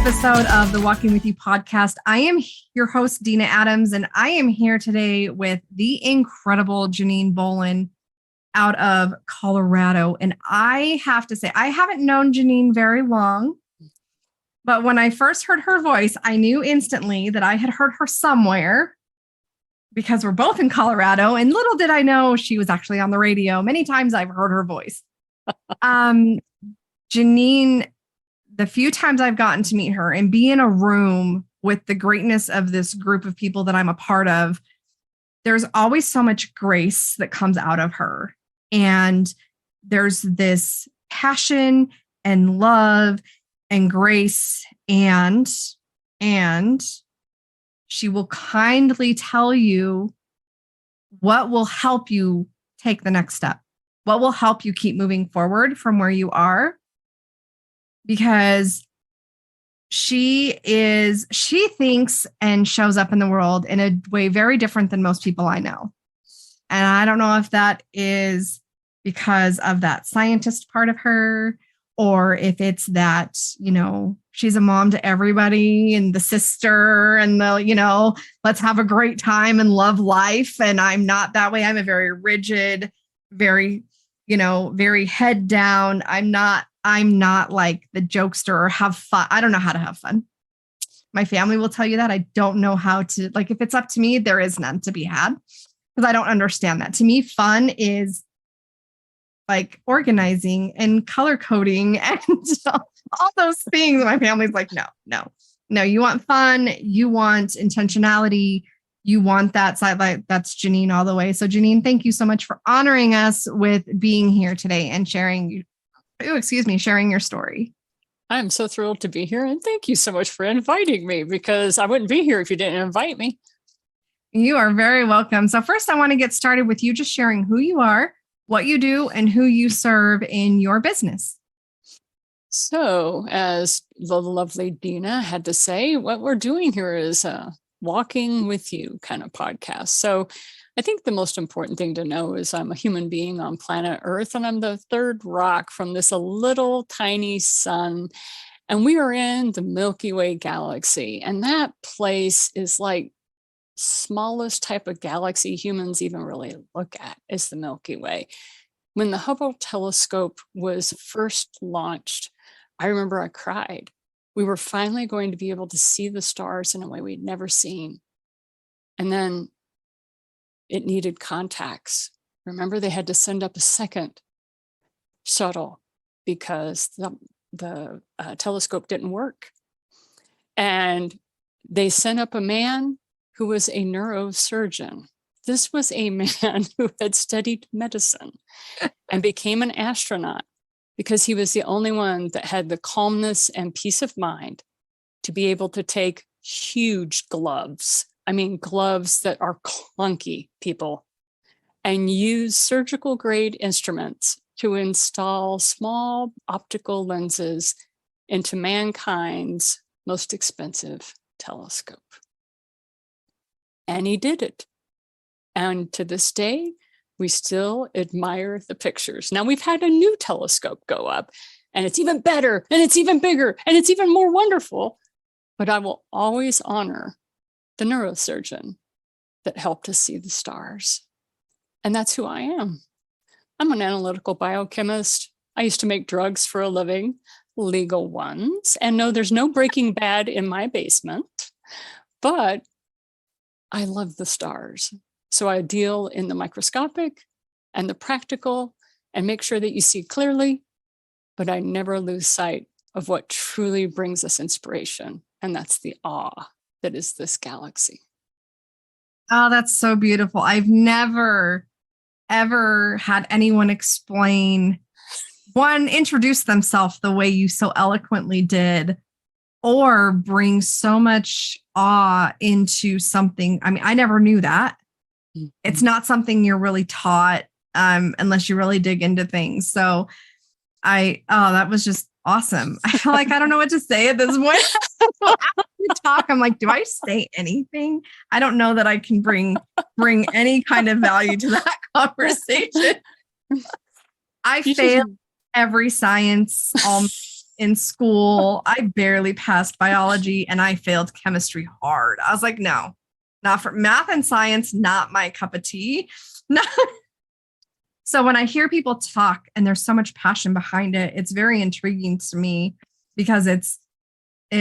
episode of the Walking With You podcast. I am your host, Dina Adams, and I am here today with the incredible Janine Bolon out of Colorado. And I have to say, I haven't known Janine very long, but when I first heard her voice, I knew instantly that I had heard her somewhere because we're both in Colorado. And little did I know she was actually on the radio. Many times I've heard her voice. Janine, the few times I've gotten to meet her and be in a room with the greatness of this group of people that I'm a part of, there's always so much grace that comes out of her. And there's this passion and love and grace, and she will kindly tell you what will help you take the next step, what will help you keep moving forward from where you are. Because she thinks and shows up in the world in a way very different than most people I know. And I don't know if that is because of that scientist part of her, or if it's that, she's a mom to everybody and the sister and the, let's have a great time and love life. And I'm not that way. I'm a very rigid, very, very head down. I'm not like the jokester or have fun. I don't know how to have fun. My family will tell you that. I don't know how to, if it's up to me, there is none to be had because I don't understand that. To me, fun is like organizing and color coding and all those things. My family's like, no, you want fun. You want intentionality. You want that side, that's Janine all the way. So Janine, thank you so much for honoring us with being here today and sharing your story. I'm so thrilled to be here. And thank you so much for inviting me, because I wouldn't be here if you didn't invite me. You are very welcome. So first I want to get started with you just sharing who you are, what you do, and who you serve in your business. So as the lovely Dina had to say, what we're doing here is a walking with you kind of podcast. So I think the most important thing to know is I'm a human being on planet Earth, and I'm the third rock from this little tiny sun. And we are in the Milky Way galaxy. And that place is like smallest type of galaxy humans even really look at is the Milky Way. When the Hubble telescope was first launched, I remember I cried. We were finally going to be able to see the stars in a way we'd never seen. And then it needed contacts. Remember, they had to send up a second shuttle because the telescope didn't work. And they sent up a man who was a neurosurgeon. This was a man who had studied medicine and became an astronaut because he was the only one that had the calmness and peace of mind to be able to take huge gloves. I mean, gloves that are clunky, people, and use surgical grade instruments to install small optical lenses into mankind's most expensive telescope. And he did it. And to this day, we still admire the pictures. Now we've had a new telescope go up, and it's even better, and it's even bigger, and it's even more wonderful. But I will always honor the neurosurgeon that helped us see the stars. And that's who I am. I'm an analytical biochemist. I used to make drugs for a living, legal ones. And no, there's no Breaking Bad in my basement, but I love the stars. So I deal in the microscopic and the practical and make sure that you see clearly, but I never lose sight of what truly brings us inspiration. And that's the awe that is this galaxy. Oh, that's so beautiful. I've never, ever had anyone introduce themselves the way you so eloquently did, or bring so much awe into something. I mean, I never knew that. Mm-hmm. It's not something you're really taught unless you really dig into things. So that was just awesome. I feel like I don't know what to say at this point. After you talk, I'm like, do I say anything? I don't know that I can bring any kind of value to that conversation. I failed every science in school. I barely passed biology and I failed chemistry hard. I was like, no, not for math and science, not my cup of tea. No. So when I hear people talk and there's so much passion behind it, it's very intriguing to me because it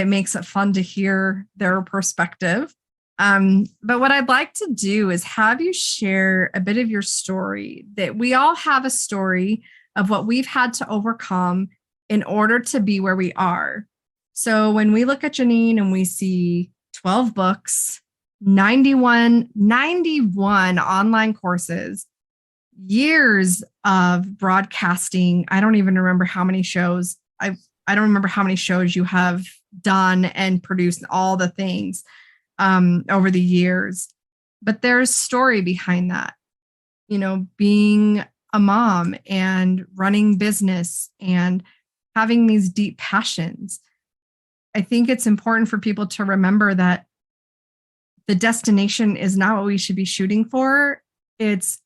makes it fun to hear their perspective. But what I'd like to do is have you share a bit of your story, that we all have a story of what we've had to overcome in order to be where we are. So when we look at Janine and we see 12 books, 91 online courses, years of broadcasting. I don't even remember how many shows. I don't remember how many shows you have done and produced, all the things over the years. But there's story behind that. You know, being a mom and running business and having these deep passions. I think it's important for people to remember that the destination is not what we should be shooting for. It's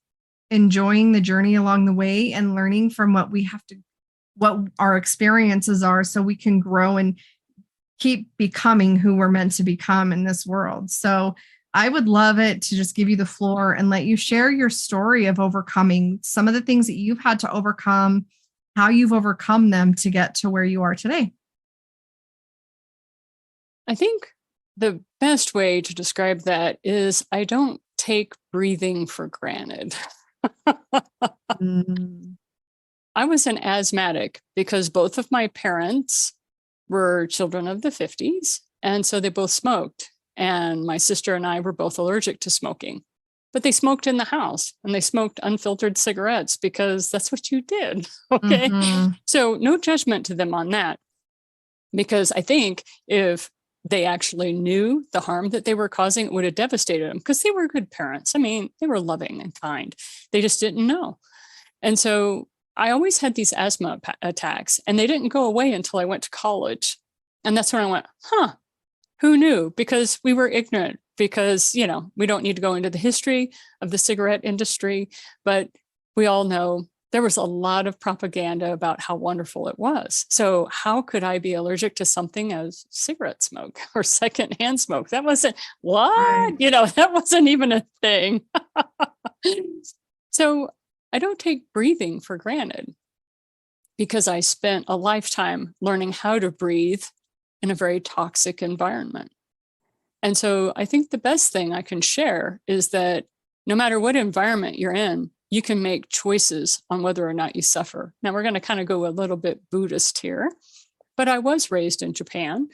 enjoying the journey along the way and learning from what our experiences are so we can grow and keep becoming who we're meant to become in this world. So I would love it to just give you the floor and let you share your story of overcoming some of the things that you've had to overcome, how you've overcome them to get to where you are today. I think the best way to describe that is I don't take breathing for granted. I was an asthmatic because both of my parents were children of the 50s. And so they both smoked. And my sister and I were both allergic to smoking. But they smoked in the house and they smoked unfiltered cigarettes because that's what you did. Okay. Mm-hmm. So no judgment to them on that. Because I think if they actually knew the harm that they were causing, it would have devastated them because they were good parents. I mean, they were loving and kind. They just didn't know. And so I always had these asthma attacks and they didn't go away until I went to college. And that's when I went, who knew? Because we were ignorant, because, you know, we don't need to go into the history of the cigarette industry, but we all know there was a lot of propaganda about how wonderful it was. So how could I be allergic to something as cigarette smoke or secondhand smoke? That wasn't what, right. You know, that wasn't even a thing. So I don't take breathing for granted because I spent a lifetime learning how to breathe in a very toxic environment. And so I think the best thing I can share is that no matter what environment you're in, you can make choices on whether or not you suffer. Now, we're going to kind of go a little bit Buddhist here, but I was raised in Japan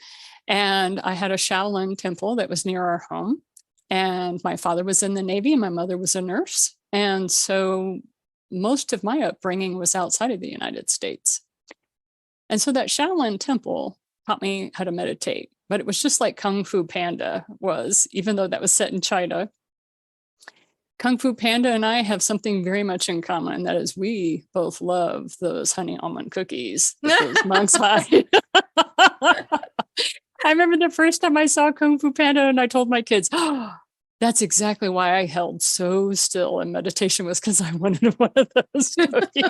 and I had a Shaolin temple that was near our home. And my father was in the Navy and my mother was a nurse. And so most of my upbringing was outside of the United States. And so that Shaolin temple taught me how to meditate, but it was just like Kung Fu Panda was, even though that was set in China. Kung Fu Panda and I have something very much in common. That is, we both love those honey almond cookies that those monks hide. I remember the first time I saw Kung Fu Panda and I told my kids, that's exactly why I held so still in meditation, was because I wanted one of those cookies.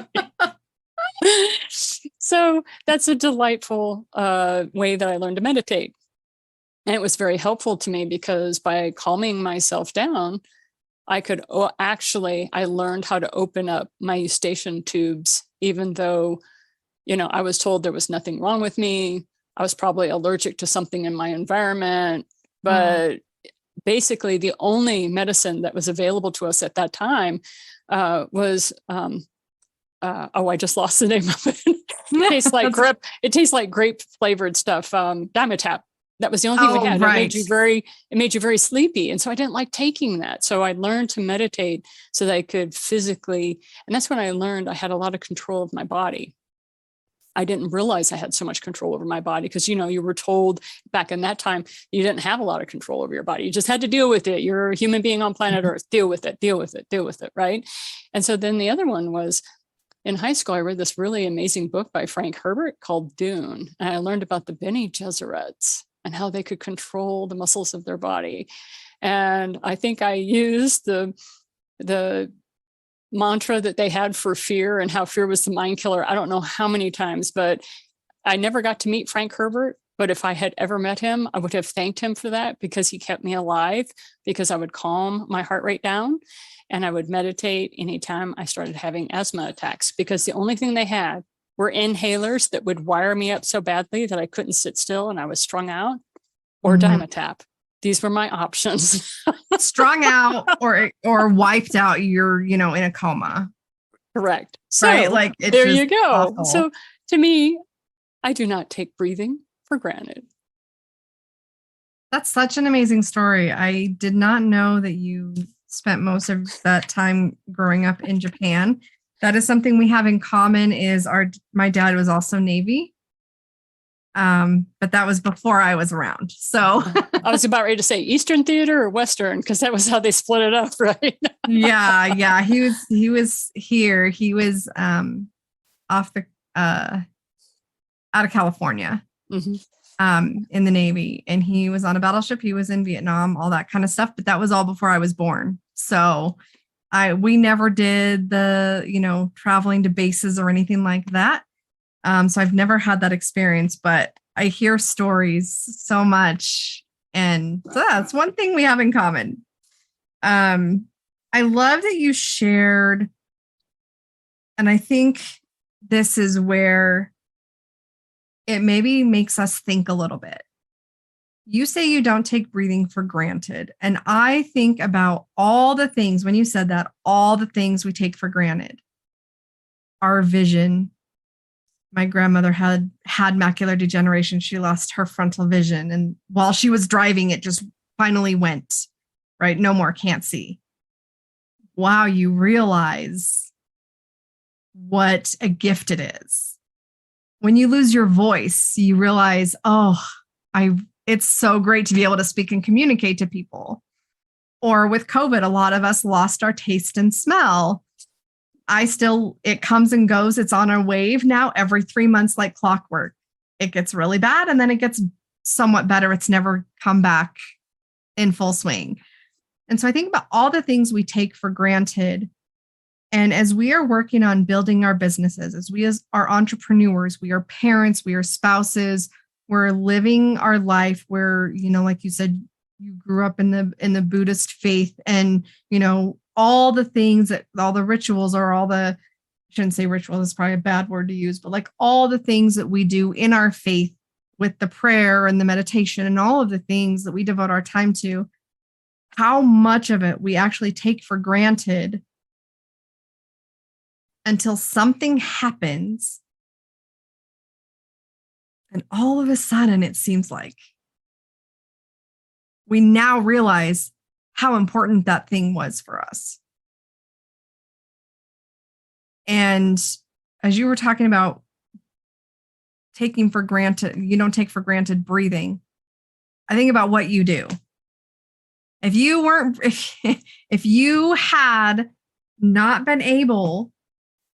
So that's a delightful way that I learned to meditate. And it was very helpful to me because by calming myself down, I learned how to open up my eustachian tubes, even though, you know, I was told there was nothing wrong with me. I was probably allergic to something in my environment, but basically the only medicine that was available to us at that time was, I just lost the name of it. It tastes like grape flavored stuff. Dimetapp. That was the only thing we had. Right. It made you very sleepy. And so I didn't like taking that. So I learned to meditate so that I could physically, and that's when I learned I had a lot of control of my body. I didn't realize I had so much control over my body because, you know, you were told back in that time, you didn't have a lot of control over your body. You just had to deal with it. You're a human being on planet Earth. Deal with it. Right. And so then the other one was, in high school, I read this really amazing book by Frank Herbert called Dune. And I learned about the Bene Gesserits and how they could control the muscles of their body. And I think I used the mantra that they had for fear and how fear was the mind killer. I don't know how many times, but I never got to meet Frank Herbert, but if I had ever met him, I would have thanked him for that, because he kept me alive, because I would calm my heart rate down and I would meditate anytime I started having asthma attacks, because the only thing they had were inhalers that would wire me up so badly that I couldn't sit still and I was strung out, or Dimetap. These were my options. Strung out or wiped out, you're, in a coma. Correct. So right? Like, it's there you go. awful. So to me, I do not take breathing for granted. That's such an amazing story. I did not know that you spent most of that time growing up in Japan. That is something we have in common. Is my dad was also Navy. But that was before I was around. So I was about ready to say Eastern Theater or Western, because that was how they split it up, right? yeah. He was here. He was off the out of California. In the Navy, and he was on a battleship. He was in Vietnam, all that kind of stuff. But that was all before I was born. So we never did the, traveling to bases or anything like that. So I've never had that experience, but I hear stories so much. And so that's one thing we have in common. I love that you shared, and I think this is where it maybe makes us think a little bit. You say you don't take breathing for granted. And I think about all the things, when you said that, all the things we take for granted. Our vision. My grandmother had macular degeneration. She lost her frontal vision. And while she was driving, it just finally went, right? No more, can't see. Wow, you realize what a gift it is. When you lose your voice, you realize, it's so great to be able to speak and communicate to people. Or with COVID, a lot of us lost our taste and smell. It comes and goes. It's on a wave now every 3 months, like clockwork. It gets really bad and then it gets somewhat better. It's never come back in full swing. And so I think about all the things we take for granted. And as we are working on building our businesses, as we are entrepreneurs, we are parents, we are spouses, we're living our life where, like you said, you grew up in the Buddhist faith, and, all the things all the rituals, or I shouldn't say ritual, is probably a bad word to use, but like all the things that we do in our faith with the prayer and the meditation and all of the things that we devote our time to, how much of it we actually take for granted until something happens. And all of a sudden, it seems like we now realize how important that thing was for us. And as you were talking about taking for granted, you don't take for granted breathing. I think about what you do. If you had not been able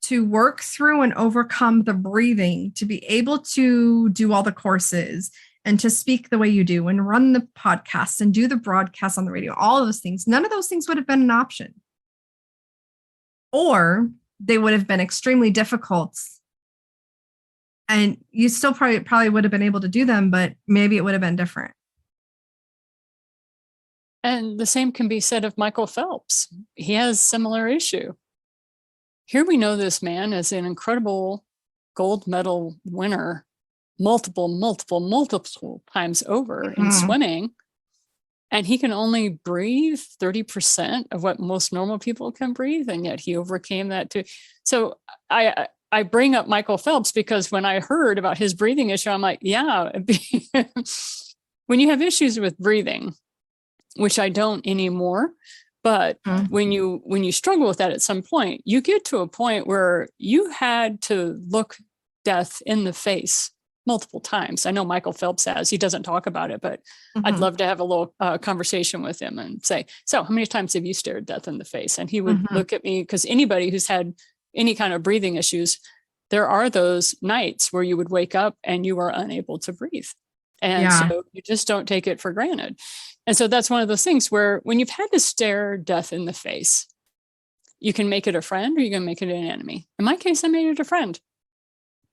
to work through and overcome the breathing, to be able to do all the courses and to speak the way you do and run the podcasts and do the broadcasts on the radio, all of those things, none of those things would have been an option. Or they would have been extremely difficult. And you still probably would have been able to do them, but maybe it would have been different. And the same can be said of Michael Phelps. He has a similar issue. Here we know this man as an incredible gold medal winner, multiple times over in swimming. And he can only breathe 30% of what most normal people can breathe. And yet he overcame that too. So I bring up Michael Phelps because when I heard about his breathing issue, I'm like, yeah, when you have issues with breathing, which I don't anymore, but when you struggle with that at some point, you get to a point where you had to look death in the face multiple times. I know Michael Phelps has. He doesn't talk about it, but I'd love to have a little conversation with him and say, so how many times have you stared death in the face? And he would look at me, because anybody who's had any kind of breathing issues, there are those nights where you would wake up and you are unable to breathe. And so you just don't take it for granted. And so that's one of those things where when you've had to stare death in the face, you can make it a friend or you can make it an enemy. In my case, I made it a friend.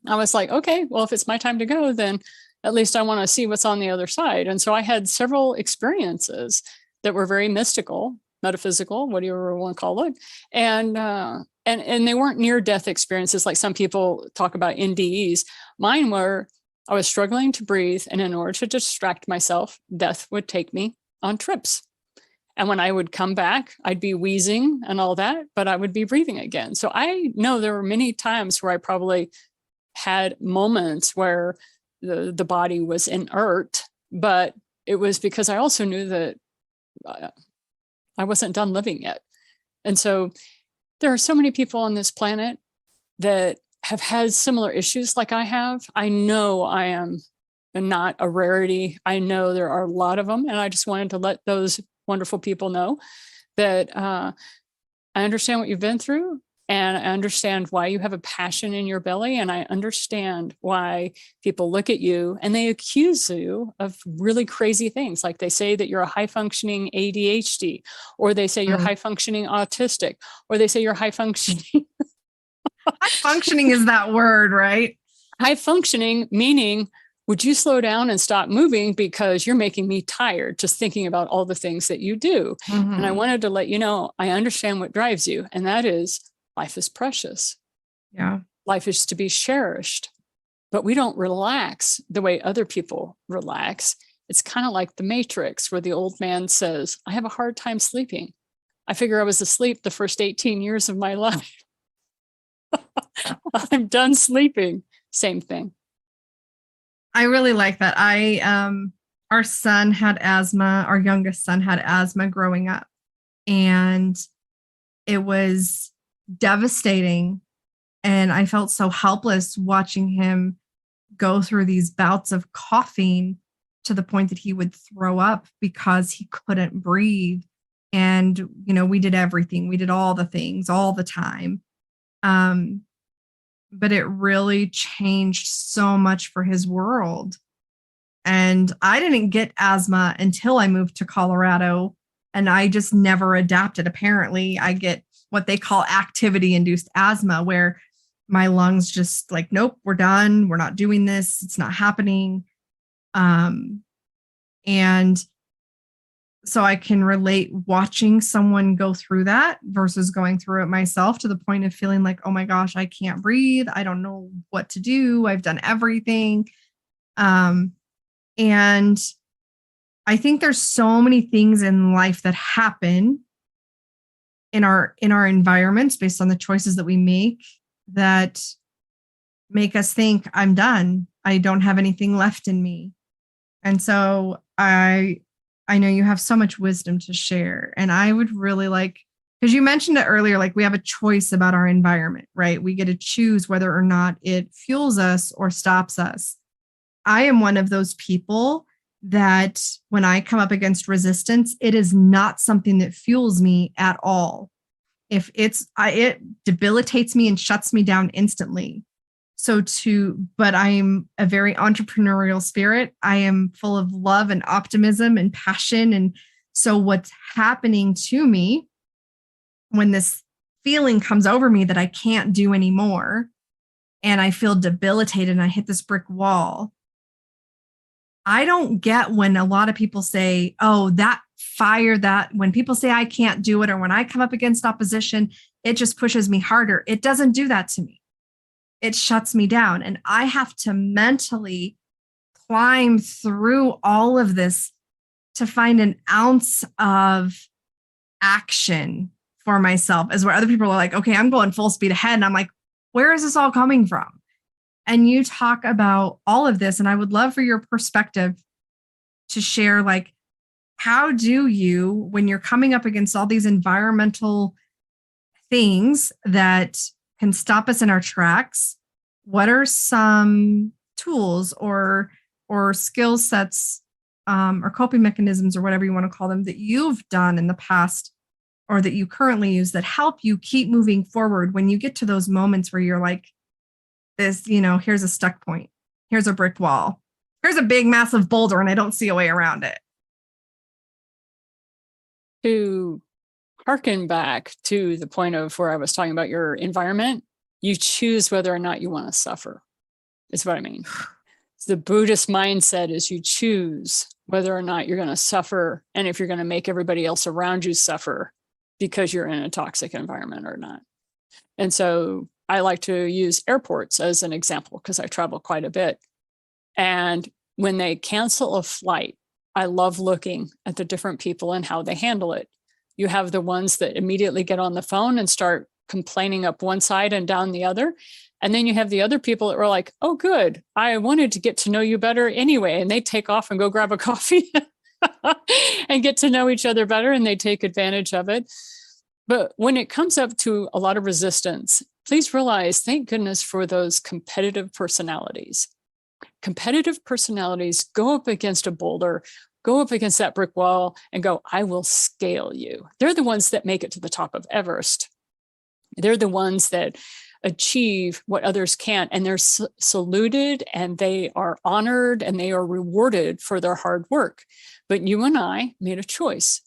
I was like, okay, well, if it's my time to go, then at least I want to see what's on the other side. And so I had several experiences that were very mystical, metaphysical, whatever you want to call it. And they weren't near death experiences like some people talk about NDEs. Mine were, I was struggling to breathe. And in order to distract myself, death would take me on trips. And when I would come back, I'd be wheezing and all that, but I would be breathing again. So I know there were many times where I probably had moments where the body was inert, but it was because I also knew that I wasn't done living yet. And so there are so many people on this planet that have had similar issues like I have. I know I am not a rarity. I know there are a lot of them. And I just wanted to let those wonderful people know that I understand what you've been through. And I understand why you have a passion in your belly. And I understand why people look at you and they accuse you of really crazy things. Like they say that you're a high functioning ADHD, or they say you're high functioning autistic, or they say you're high functioning. High functioning is that word, right? High functioning, meaning, would you slow down and stop moving because you're making me tired just thinking about all the things that you do. Mm-hmm. And I wanted to let you know, I understand what drives you. And that is, life is precious. Yeah. Life is to be cherished, but we don't relax the way other people relax. It's kind of like the Matrix, where the old man says, I have a hard time sleeping. I figure I was asleep the first 18 years of my life. I'm done sleeping. Same thing. I really like that. Our son had asthma. Our youngest son had asthma growing up, and it was devastating. And I felt so helpless watching him go through these bouts of coughing to the point that he would throw up because he couldn't breathe. And, we did everything. We did all the things all the time. But it really changed so much for his world. And I didn't get asthma until I moved to Colorado, and I just never adapted. Apparently, I get what they call activity induced asthma, where my lungs just like, nope, we're done. We're not doing this. It's not happening. And so I can relate watching someone go through that versus going through it myself, to the point of feeling like, oh my gosh, I can't breathe. I don't know what to do. I've done everything. And I think there's so many things in life that happen in our environments based on the choices that we make that make us think, I'm done. I don't have anything left in me. And so I know you have so much wisdom to share, and I would really like, because you mentioned it earlier, like we have a choice about our environment, right? We get to choose whether or not it fuels us or stops us. I am one of those people that when I come up against resistance, it is not something that fuels me at all. If it debilitates me and shuts me down instantly. But I'm a very entrepreneurial spirit. I am full of love and optimism and passion. And so what's happening to me when this feeling comes over me that I can't do anymore, and I feel debilitated and I hit this brick wall, I don't get when a lot of people say, oh, when people say I can't do it, or when I come up against opposition, it just pushes me harder. It doesn't do that to me. It shuts me down. And I have to mentally climb through all of this to find an ounce of action for myself, as where other people are like, okay, I'm going full speed ahead. And I'm like, where is this all coming from? And you talk about all of this, and I would love for your perspective to share, like, how do you, when you're coming up against all these environmental things that can stop us in our tracks, what are some tools or skill sets or coping mechanisms, or whatever you want to call them, that you've done in the past or that you currently use that help you keep moving forward when you get to those moments where you're like, this, here's a stuck point, here's a brick wall, here's a big massive boulder, and I don't see a way around it? To harken back to the point of where I was talking about your environment, you choose whether or not you want to suffer. is what I mean. The Buddhist mindset is you choose whether or not you're going to suffer and if you're going to make everybody else around you suffer because you're in a toxic environment or not. And so I like to use airports as an example because I travel quite a bit. And when they cancel a flight, I love looking at the different people and how they handle it. You have the ones that immediately get on the phone and start complaining up one side and down the other. And then you have the other people that were like, oh, good. I wanted to get to know you better anyway. And they take off and go grab a coffee and get to know each other better. And they take advantage of it. But when it comes up to a lot of resistance, please realize, thank goodness for those competitive personalities. Competitive personalities go up against a boulder, go up against that brick wall and go, I will scale you. They're the ones that make it to the top of Everest. They're the ones that achieve what others can't, and they're saluted and they are honored and they are rewarded for their hard work. But you and I made a choice.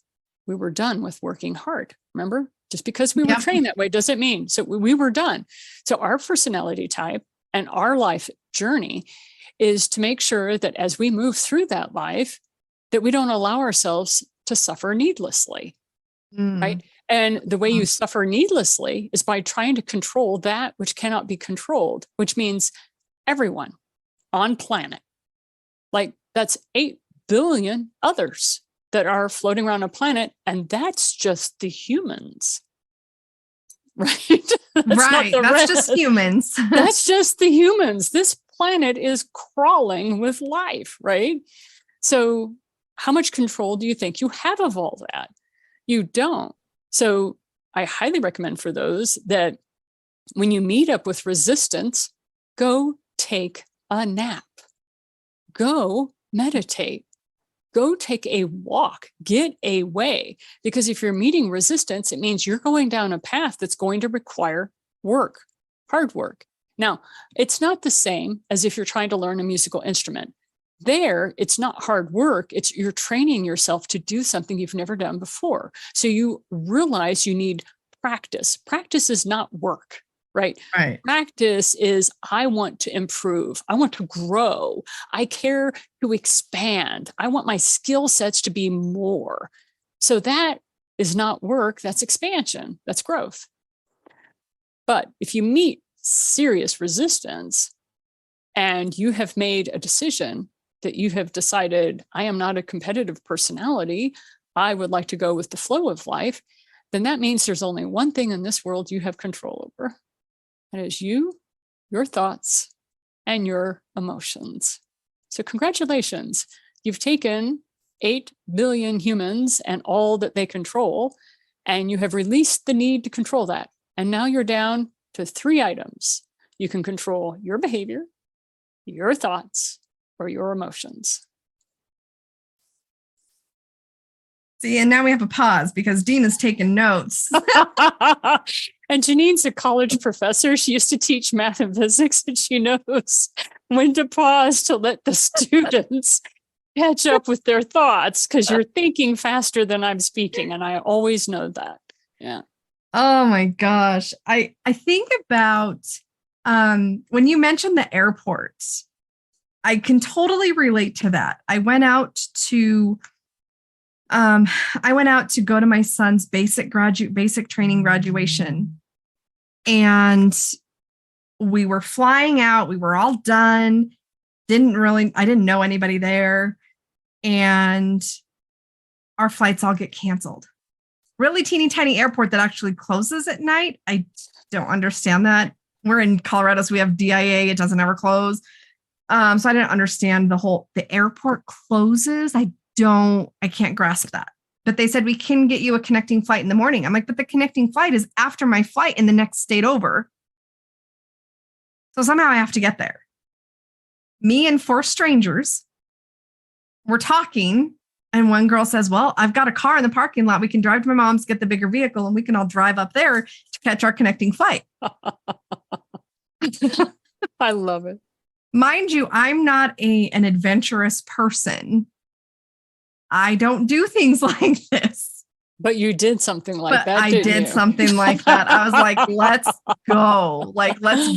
We were done with working hard. Remember, just because we were trained that way doesn't mean so we were done. So our personality type and our life journey is to make sure that as we move through that life, that we don't allow ourselves to suffer needlessly, right? And the way you suffer needlessly is by trying to control that which cannot be controlled, which means everyone on planet. Like that's 8 billion others that are floating around a planet, and that's just the humans, right? That's just humans. That's just the humans. This planet is crawling with life, right? So how much control do you think you have of all that? You don't. So I highly recommend for those that when you meet up with resistance, go take a nap, go meditate, go take a walk, get away. Because if you're meeting resistance, it means you're going down a path that's going to require work, hard work. Now, it's not the same as if you're trying to learn a musical instrument. There, it's not hard work. It's you're training yourself to do something you've never done before. So you realize you need practice. Practice is not work, right? Practice is I want to improve. I want to grow. I care to expand. I want my skill sets to be more. So that is not work. That's expansion. That's growth. But if you meet serious resistance and you have made a decision that you have decided, I am not a competitive personality, I would like to go with the flow of life, then that means there's only one thing in this world you have control over. And it is you, your thoughts, and your emotions. So congratulations. You've taken 8 billion humans and all that they control, and you have released the need to control that. And now you're down to 3 items. You can control your behavior, your thoughts, or your emotions. See, and now we have a pause because Dina's taking notes. And Janine's a college professor. She used to teach math and physics, and she knows when to pause to let the students catch up with their thoughts because you're thinking faster than I'm speaking. And I always know that. Yeah. Oh my gosh. I think about when you mentioned the airports, I can totally relate to that. I went out to go to my son's basic training graduation, and we were flying out. We were all done. I didn't know anybody there, and our flights all get canceled. Really teeny tiny airport that actually closes at night. I don't understand that. We're in Colorado, so we have DIA. It doesn't ever close. So I didn't understand the airport closes. I can't grasp that. But they said, we can get you a connecting flight in the morning. I'm like, but the connecting flight is after my flight in the next state over. So somehow I have to get there. Me and 4 strangers were talking. And one girl says, well, I've got a car in the parking lot. We can drive to my mom's, get the bigger vehicle, and we can all drive up there to catch our connecting flight. I love it. Mind you, I'm not an adventurous person. I don't do things like this. But you did something like that. I did something like that. I was like, let's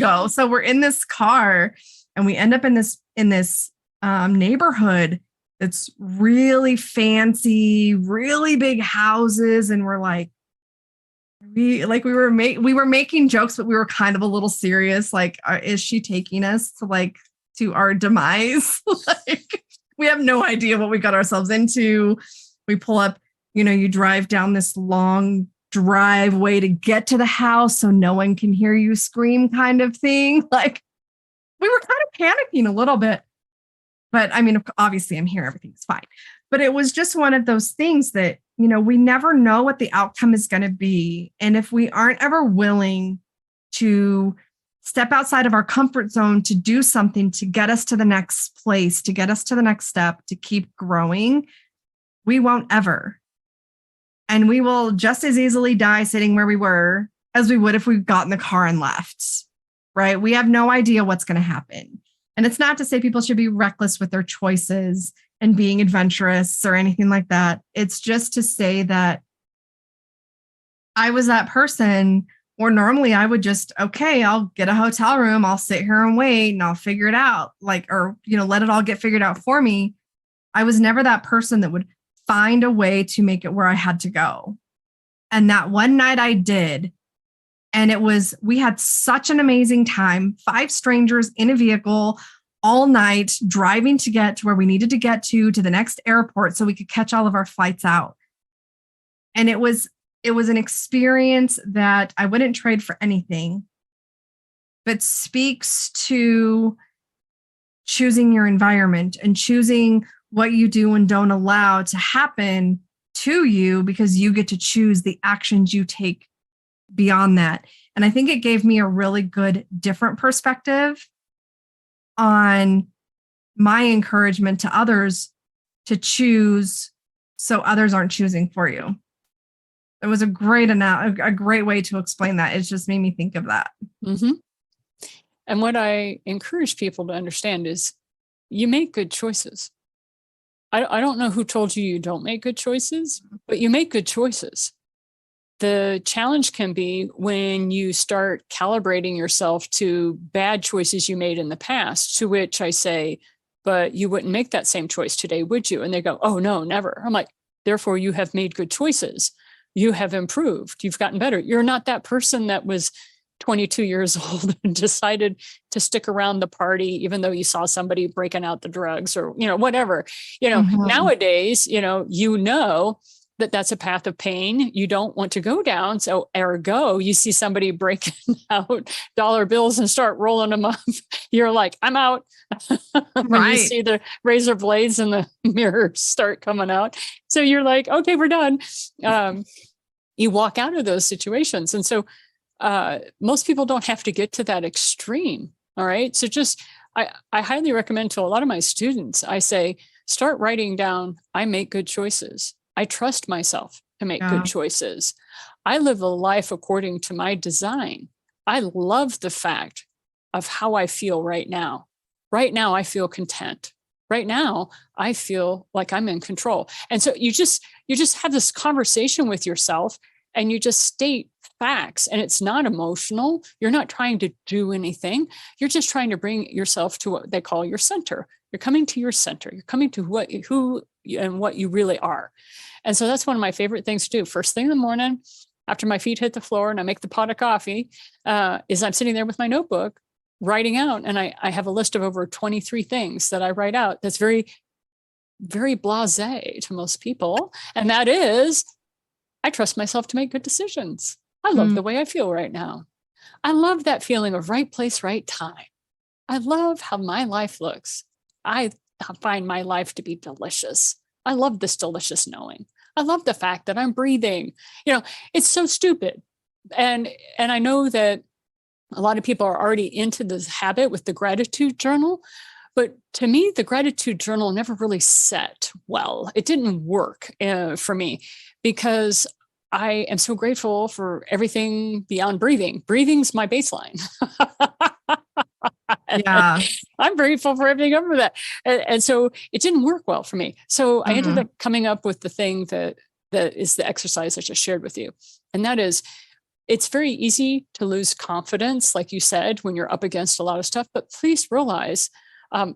go. So we're in this car and we end up in this neighborhood that's really fancy, really big houses, and we're like, we were making jokes, but we were kind of a little serious. Like, is she taking us to our demise? Like, we have no idea what we got ourselves into. We pull up, you drive down this long driveway to get to the house so no one can hear you scream, kind of thing. Like, we were kind of panicking a little bit. But I mean, obviously I'm here, everything's fine. But it was just one of those things that, we never know what the outcome is going to be. And if we aren't ever willing to step outside of our comfort zone to do something to get us to the next place, to get us to the next step, to keep growing, we won't ever. And we will just as easily die sitting where we were as we would if we got in the car and left, right? We have no idea what's going to happen. And it's not to say people should be reckless with their choices and being adventurous or anything like that. It's just to say that I was that person where normally I would just, okay, I'll get a hotel room, I'll sit here and wait and I'll figure it out, let it all get figured out for me. I was never that person that would find a way to make it where I had to go. And that one night I did. And we had such an amazing time, 5 strangers in a vehicle all night, driving to get to where we needed to get to the next airport so we could catch all of our flights out. And it was an experience that I wouldn't trade for anything, but speaks to choosing your environment and choosing what you do and don't allow to happen to you, because you get to choose the actions you take beyond that. And I think it gave me a really good, different perspective on my encouragement to others to choose so others aren't choosing for you. It was a great way to explain that. It just made me think of that. Mm-hmm. And what I encourage people to understand is you make good choices. I don't know who told you don't make good choices, but you make good choices. The challenge can be when you start calibrating yourself to bad choices you made in the past, to which I say, but you wouldn't make that same choice today, would you? And they go, oh, no, never. I'm like, therefore, you have made good choices. You have improved. You've gotten better. You're not that person that was 22 years old and decided to stick around the party, even though you saw somebody breaking out the drugs or, whatever. Nowadays, that that's a path of pain you don't want to go down. So ergo, you see somebody breaking out dollar bills and start rolling them up. You're like, I'm out. When you see the razor blades in the mirror start coming out. So you're like, okay, we're done. You walk out of those situations. And so most people don't have to get to that extreme. All right. So I highly recommend to a lot of my students, I say, start writing down, I make good choices. I trust myself to make good choices. I live a life according to my design. I love the fact of how I feel right now. Right now, I feel content. Right now, I feel like I'm in control. And so you just have this conversation with yourself and you just state facts, and it's not emotional. You're not trying to do anything. You're just trying to bring yourself to what they call your center. You're coming to your center. You're coming to who and what you really are. And so that's one of my favorite things to do. First thing in the morning, after my feet hit the floor and I make the pot of coffee, is I'm sitting there with my notebook, writing out. And I have a list of over 23 things that I write out. That's very, very blasé to most people. And that is, I trust myself to make good decisions. I love the way I feel right now. I love that feeling of right place, right time. I love how my life looks. I find my life to be delicious. I love this delicious knowing. I love the fact that I'm breathing. It's so stupid. And I know that a lot of people are already into this habit with the gratitude journal. But to me, the gratitude journal never really set well. It didn't work for me because I am so grateful for everything beyond breathing. Breathing's my baseline. Yeah. I'm grateful for everything over that. And so it didn't work well for me. So I ended up coming up with the thing that is the exercise I just shared with you. And that is, it's very easy to lose confidence, like you said, when you're up against a lot of stuff. But please realize,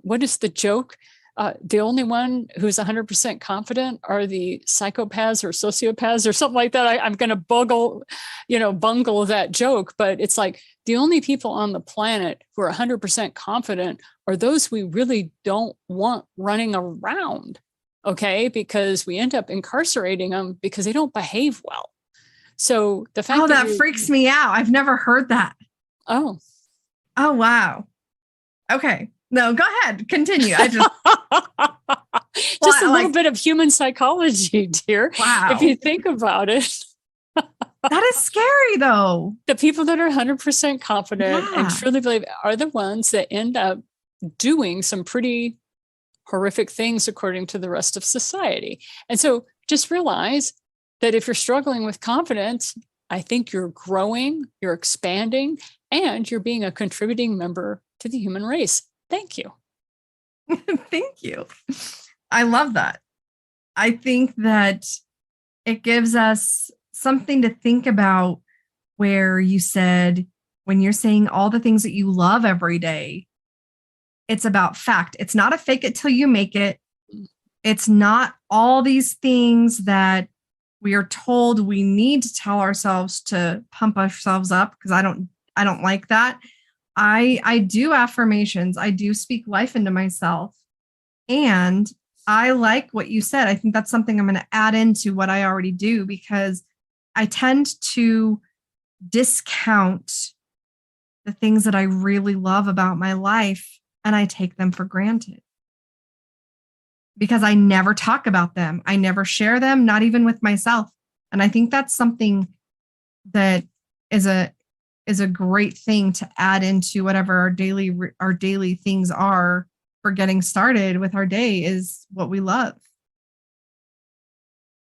what is the joke? The only one who's 100% confident are the psychopaths or sociopaths or something like that. I'm going to bungle that joke, but it's like the only people on the planet who are 100% confident are those we really don't want running around. Okay. Because we end up incarcerating them because they don't behave well. So the fact that freaks me out. I've never heard that. Oh, wow. Okay. No, go ahead. Continue. I just just a little bit of human psychology, dear. Wow. If you think about it. That is scary, though. The people that are 100% confident and truly believe are the ones that end up doing some pretty horrific things according to the rest of society. And so just realize that if you're struggling with confidence, I think you're growing, you're expanding, and you're being a contributing member to the human race. Thank you. Thank you. I love that. I think that it gives us something to think about, where you said, when you're saying all the things that you love every day, it's about fact. It's not a fake it till you make it. It's not all these things that we are told we need to tell ourselves to pump ourselves up, because I don't like that. I do affirmations. I do speak life into myself. And I like what you said. I think that's something I'm going to add into what I already do, because I tend to discount the things that I really love about my life, and I take them for granted because I never talk about them. I never share them, not even with myself. And I think that's something that is a great thing to add into whatever our daily things are for getting started with our day, is what we love.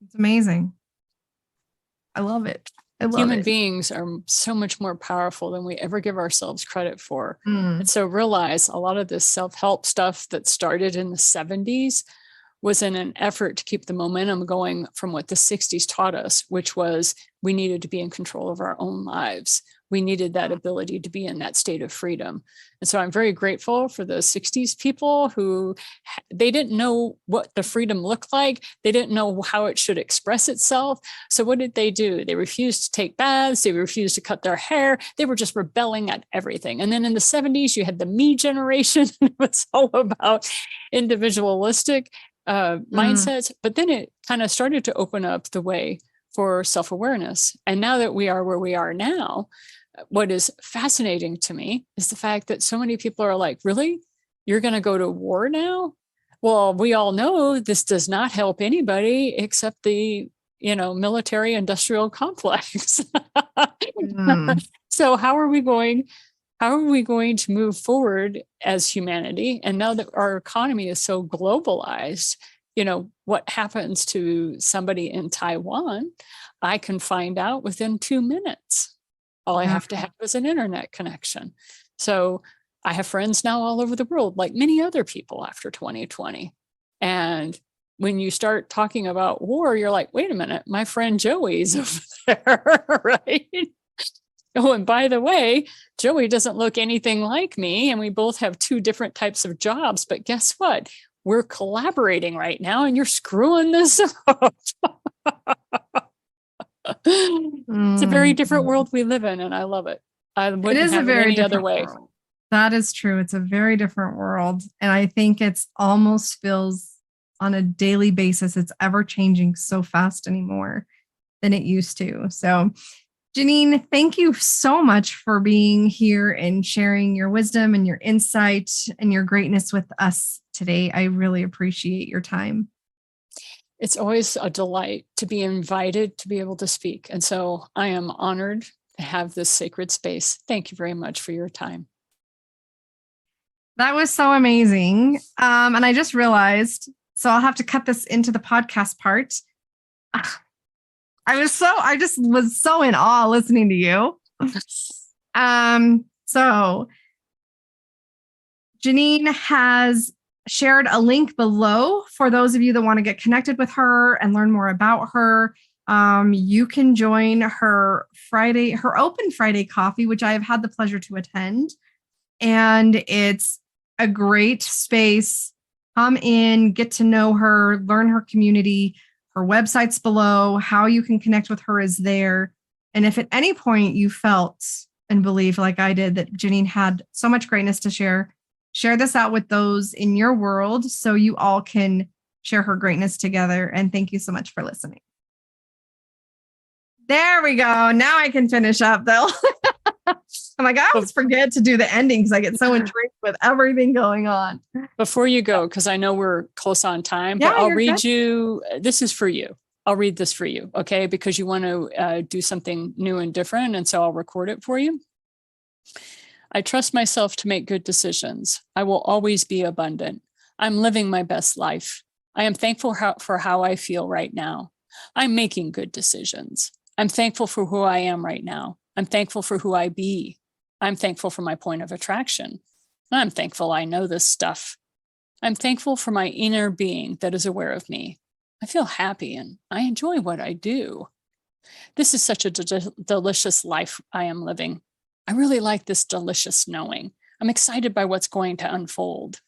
It's amazing. I love it. Human beings are so much more powerful than we ever give ourselves credit for. And so realize a lot of this self-help stuff that started in the 70s was in an effort to keep the momentum going from what the 60s taught us, which was we needed to be in control of our own lives. We needed that ability to be in that state of freedom. And so I'm very grateful for the 60s people who, they didn't know what the freedom looked like. They didn't know how it should express itself. So what did they do? They refused to take baths. They refused to cut their hair. They were just rebelling at everything. And then in the 70s, you had the me generation. It was all about individualistic mindsets. But then it kind of started to open up the way for self-awareness. And now that we are where we are now, what is fascinating to me is the fact that so many people are like, really? You're going to go to war now? Well, we all know this does not help anybody except the, military industrial complex. So how are we going to move forward as humanity? And now that our economy is so globalized, what happens to somebody in Taiwan, I can find out within 2 minutes. All I have to have is an internet connection. So I have friends now all over the world, like many other people after 2020. And when you start talking about war, you're like, wait a minute, my friend Joey's over there, right? Oh, and by the way, Joey doesn't look anything like me, and we both have 2 different types of jobs. But guess what? We're collaborating right now, and you're screwing this up. It's a very different world we live in, and I love it. I wouldn't it is have a very it any different other way. world. That is true. It's a very different world. And I think it's almost feels on a daily basis, it's ever changing so fast anymore than it used to. So Janine, thank you so much for being here and sharing your wisdom and your insight and your greatness with us today. I really appreciate your time. It's always a delight to be invited to be able to speak. And so I am honored to have this sacred space. Thank you very much for your time. That was so amazing. And I just realized, so I'll have to cut this into the podcast part. I just was so in awe listening to you. So Janine has shared a link below for those of you that want to get connected with her and learn more about her. You can join her open Friday coffee, which I have had the pleasure to attend. And it's a great space. Come in, get to know her, learn her community. Her website's below. How you can connect with her is there. And if at any point you felt and believe, like I did, that Janine had so much greatness to share this out with those in your world so you all can share her greatness together. And thank you so much for listening. There we go. Now I can finish up though. I'm like, I always forget to do the ending because I get so intrigued with everything going on. Before you go, because I know we're close on time, Yeah, but I'll read you. This is for you. I'll read this for you, okay? Because you want to do something new and different, and so I'll record it for you. I trust myself to make good decisions. I will always be abundant. I'm living my best life. I am thankful for how I feel right now. I'm making good decisions. I'm thankful for who I am right now. I'm thankful for who I be. I'm thankful for my point of attraction. I'm thankful I know this stuff. I'm thankful for my inner being that is aware of me. I feel happy and I enjoy what I do. This is such a delicious life I am living. I really like this delicious knowing. I'm excited by what's going to unfold.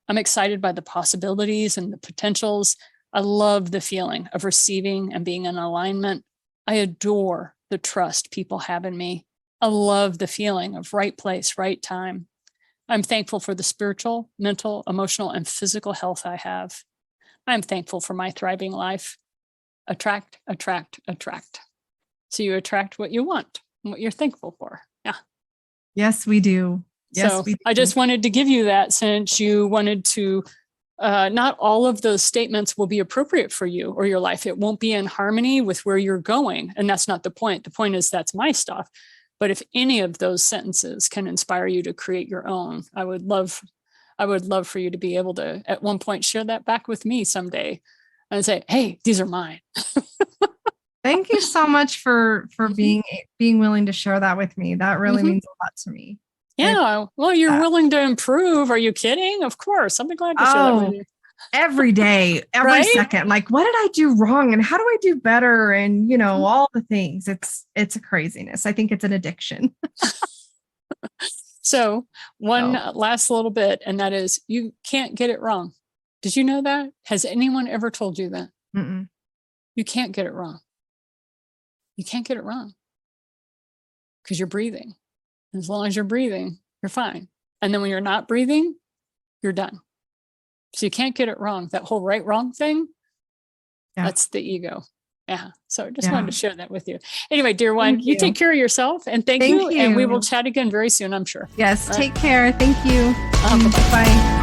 I'm excited by the possibilities and the potentials. I love the feeling of receiving and being in alignment. I adore the trust people have in me. I love the feeling of right place, right time. I'm thankful for the spiritual, mental, emotional, and physical health I have. I'm thankful for my thriving life. Attract, attract, attract. So you attract what you want and what you're thankful for. Yeah. Yes, we do. Yes, so we do. I just wanted to give you that since you wanted to. Not all of those statements will be appropriate for you or your life. It won't be in harmony with where you're going. And that's not the point. The point is that's my stuff. But if any of those sentences can inspire you to create your own, I would love for you to be able to, at one point, share that back with me someday and say, hey, these are mine. Thank you so much for being willing to share that with me. That really means a lot to me. Yeah. Well, you're willing to improve. Are you kidding? Of course. I'll be glad to share that with you. Every day, every second. Like, what did I do wrong? And how do I do better? And, all the things. It's a craziness. I think it's an addiction. So last little bit, and that is you can't get it wrong. Did you know that? Has anyone ever told you that? Mm-mm. You can't get it wrong. You can't get it wrong because you're breathing. As long as you're breathing, you're fine. And then when you're not breathing, you're done. So you can't get it wrong. That whole right, wrong thing, that's the ego. Yeah. So I just wanted to share that with you. Anyway, dear one, you take care of yourself and thank you. And we will chat again very soon, I'm sure. Yes. Take care. Thank you. Bye-bye. Bye.